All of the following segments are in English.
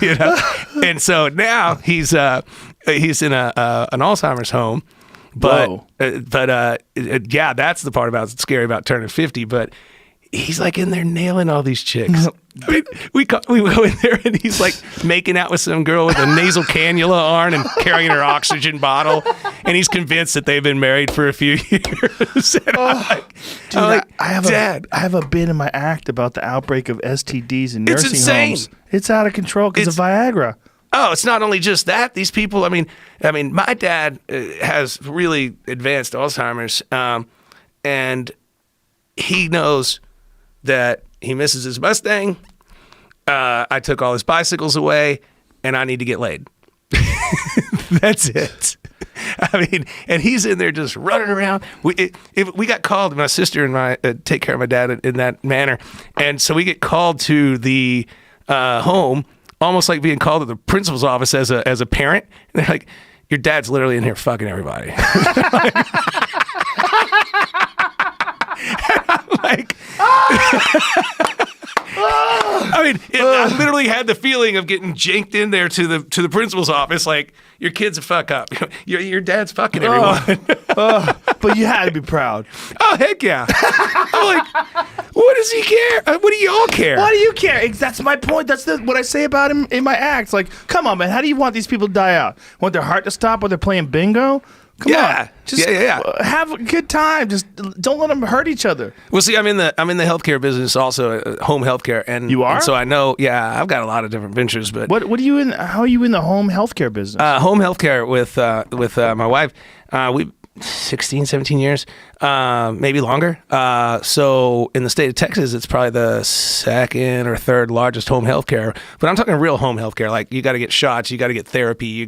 You know? And so now he's in an Alzheimer's home. But yeah, that's the part about scary about turning 50. But he's like in there nailing all these chicks. I mean, we go in there and he's like making out with some girl with a nasal cannula on and carrying her oxygen bottle, and he's convinced that they've been married for a few years. I have a bit in my act about the outbreak of STDs in nursing homes. It's out of control because of Viagra. Oh, it's not only just that. These people. I mean, my dad has really advanced Alzheimer's, and he knows that he misses his Mustang. I took all his bicycles away, and I need to get laid. That's it. I mean, and he's in there just running around. We got called, my sister and I take care of my dad in that manner, and so we get called to the home, almost like being called to the principal's office as a parent. And they're like, "Your dad's literally in here fucking everybody." Like, I mean, I literally had the feeling of getting janked in there to the principal's office. Like, your kid's a fuck up. Your dad's fucking everyone. But you had to be proud. Oh, heck yeah. I'm like, what does he care? What do y'all care? Why do you care? That's my point. That's what I say about him in my acts. Like, come on, man. How do you want these people to die out? Want their heart to stop while they're playing bingo? Come on, just have a good time. Just don't let them hurt each other. Well, see, I'm in the healthcare business, also home healthcare, and you are. And so I know, I've got a lot of different ventures. But what are you in? How are you in the home healthcare business? Home healthcare with my wife. We 16, 17 years, maybe longer. So in the state of Texas, it's probably the second or third largest home healthcare. But I'm talking real home healthcare. Like, you got to get shots, you got to get therapy.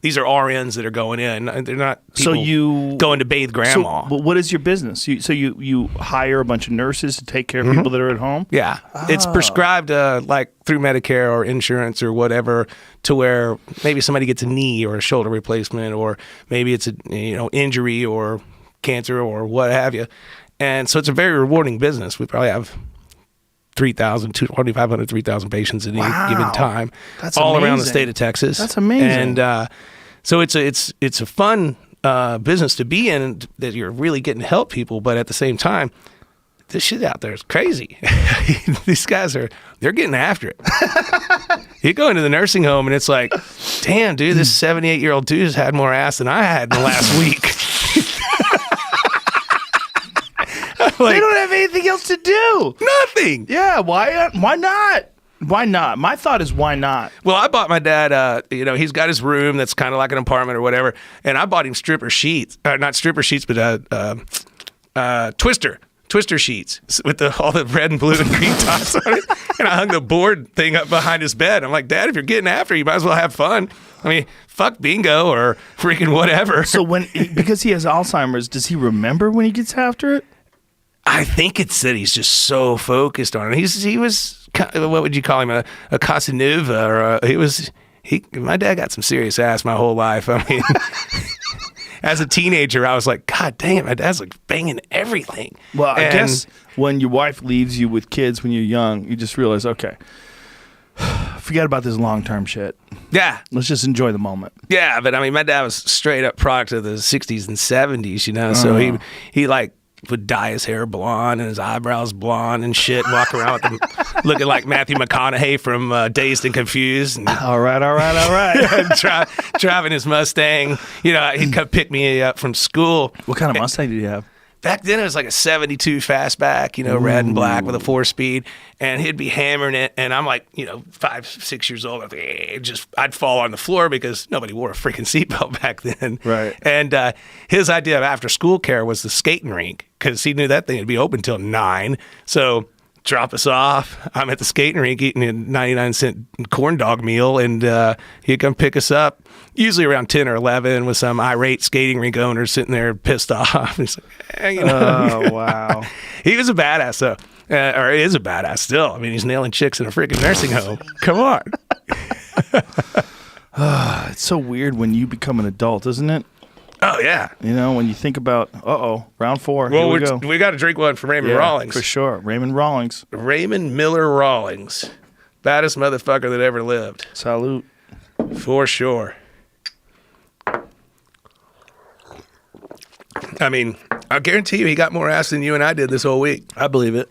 These are RNs that are going in. They're not people going to bathe grandma. So what is your business? You hire a bunch of nurses to take care of people that are at home? Yeah, it's prescribed like through Medicare or insurance or whatever, to where maybe somebody gets a knee or a shoulder replacement, or maybe it's a injury or cancer or what have you. And so it's a very rewarding business. We probably have 2,500, 3,000 patients at any given time. That's all amazing. Around the state of Texas. That's amazing. And so it's a fun business to be in, that you're really getting to help people, but at the same time, this shit out there is crazy. These guys they're getting after it. You go into the nursing home and it's like, damn, dude, this 78-year-old dude has had more ass than I had in the last week. Like, they don't have anything else to do. Nothing. Yeah, why not? Why not? My thought is, why not? Well, I bought my dad, he's got his room that's kind of like an apartment or whatever, and I bought him stripper sheets. Not stripper sheets, but Twister sheets with all the red and blue and green dots on it. And I hung the board thing up behind his bed. I'm like, Dad, if you're getting after it, you might as well have fun. I mean, fuck bingo or freaking whatever. So because he has Alzheimer's, does he remember when he gets after it? I think it's that he's just so focused on it. He was, what would you call him, a Casanova, or my dad got some serious ass my whole life. I mean, as a teenager, I was like, God damn, my dad's like banging everything. Well, I guess when your wife leaves you with kids when you're young, you just realize, okay, forget about this long-term shit. Yeah. Let's just enjoy the moment. Yeah, but I mean, my dad was straight up product of the 60s and 70s, so he like would dye his hair blonde and his eyebrows blonde and shit, and walk around with him looking like Matthew McConaughey from Dazed and Confused. And, all right. Driving his Mustang. He'd come pick me up from school. What kind of Mustang did you have? Back then, it was like a 72 fastback, red and black with a 4-speed, and he'd be hammering it, and I'm like, 5, 6 years old. I'd fall on the floor because nobody wore a freaking seatbelt back then. Right. And his idea of after-school care was the skating rink, because he knew that thing would be open till 9. So drop us off. I'm at the skating rink eating a 99-cent corn dog meal, and he'd come pick us up, usually around 10 or 11, with some irate skating rink owner sitting there pissed off. He's like, Oh, wow. He was a badass, though. Or is a badass still. I mean, he's nailing chicks in a freaking nursing home. Come on. It's so weird when you become an adult, isn't it? Oh, yeah. When you think about, round 4. Well, here we go. We got to drink one for Raymond Rawlings. For sure. Raymond Rawlings. Raymond Miller Rawlings. Baddest motherfucker that ever lived. Salute. For sure. I mean, I guarantee you he got more ass than you and I did this whole week. I believe it.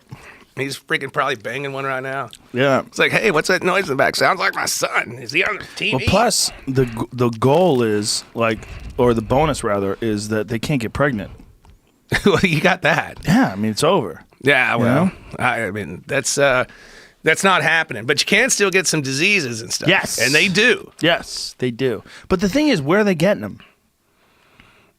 He's freaking probably banging one right now. Yeah. It's like, hey, what's that noise in the back? Sounds like my son. Is he on the TV? Well, plus, the goal is, like, or the bonus, rather, is that they can't get pregnant. Well, you got that. Yeah, I mean, it's over. Yeah, well, know? I mean, that's not happening. But you can still get some diseases and stuff. Yes. And they do. Yes, they do. But the thing is, where are they getting them?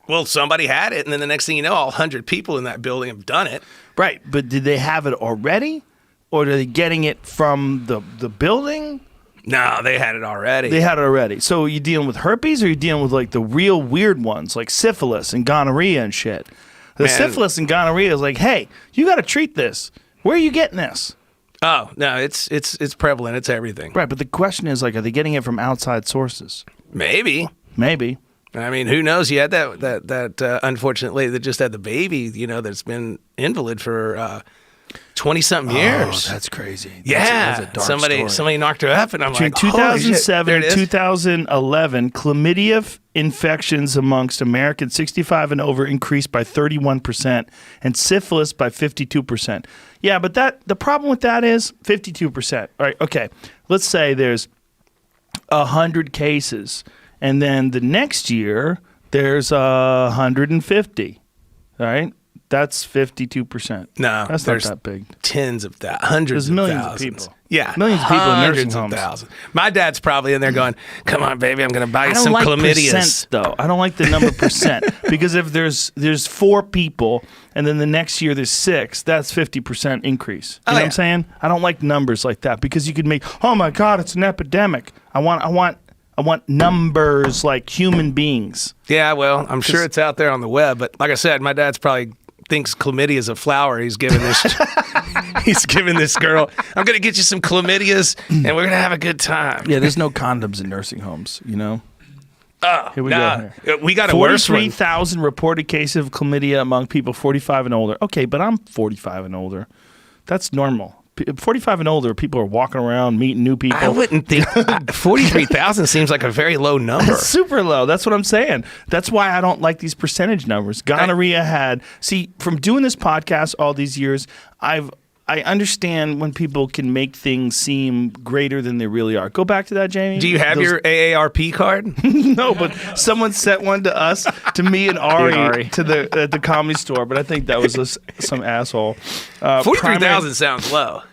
Well, somebody had it, and then the next thing you know, all 100 people in that building have done it. Right, but did they have it already? Or are they getting it from the building? No, they had it already. They had it already. So are you dealing with herpes, or are you dealing with, like, the real weird ones, like syphilis and gonorrhea and shit? The syphilis and gonorrhea is like, hey, you got to treat this. Where are you getting this? Oh, no, it's prevalent. It's everything. Right, but the question is, like, are they getting it from outside sources? Maybe. Maybe. I mean, who knows? You had that unfortunate lady that just had the baby, that's been invalid for 20-something years. Oh, that's crazy. Yeah. That's a dark story. Somebody knocked her up, and I'm Between like, 2007 and and 2011, chlamydia infections amongst Americans 65 and over increased by 31%, and syphilis by 52%. Yeah, but the problem with that is 52%. All right, okay. Let's say there's 100 cases. And then the next year, there's 150, all right? That's 52%. No, that's not that big. Tens of thousands, hundreds there's of millions thousands. of people. Yeah, millions of people in nursing hundreds of homes. thousands. My dad's probably in there going, "Come on, baby, I'm going to buy you some I don't like chlamydias." percent, though. I don't like the number percent because if there's 4 people and then the next year there's 6, that's 50% increase. You know what I'm saying? I don't like numbers like that because you could make, oh my God, it's an epidemic. I want numbers like human beings. Yeah, well, I'm sure it's out there on the web, but like I said, my dad's probably thinks chlamydia is a flower he's giving this girl. I'm going to get you some chlamydias, and we're going to have a good time. Yeah, there's no condoms in nursing homes, Oh, Here we go. We got a worse one. 43,000 reported cases of chlamydia among people 45 and older. Okay, but I'm 45 and older. That's normal. 45 and older, people are walking around, meeting new people. I wouldn't think 43,000 seems like a very low number. That's super low. That's what I'm saying. That's why I don't like these percentage numbers. Gonorrhea from doing this podcast all these years, I understand when people can make things seem greater than they really are. Go back to that, Jamie. Do you have your AARP card? No, but someone sent one to us, to me and Ari, at the Comedy Store. But I think that was some asshole. 43,000 sounds low.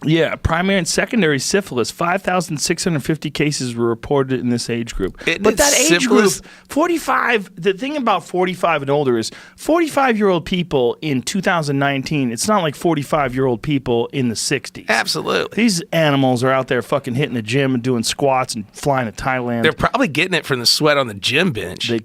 Yeah, primary and secondary syphilis, 5,650 cases were reported in this age group. But that age group, 45, the thing about 45 and older is 45-year-old people in 2019, it's not like 45-year-old people in the 60s. Absolutely. These animals are out there fucking hitting the gym and doing squats and flying to Thailand. They're probably getting it from the sweat on the gym bench. They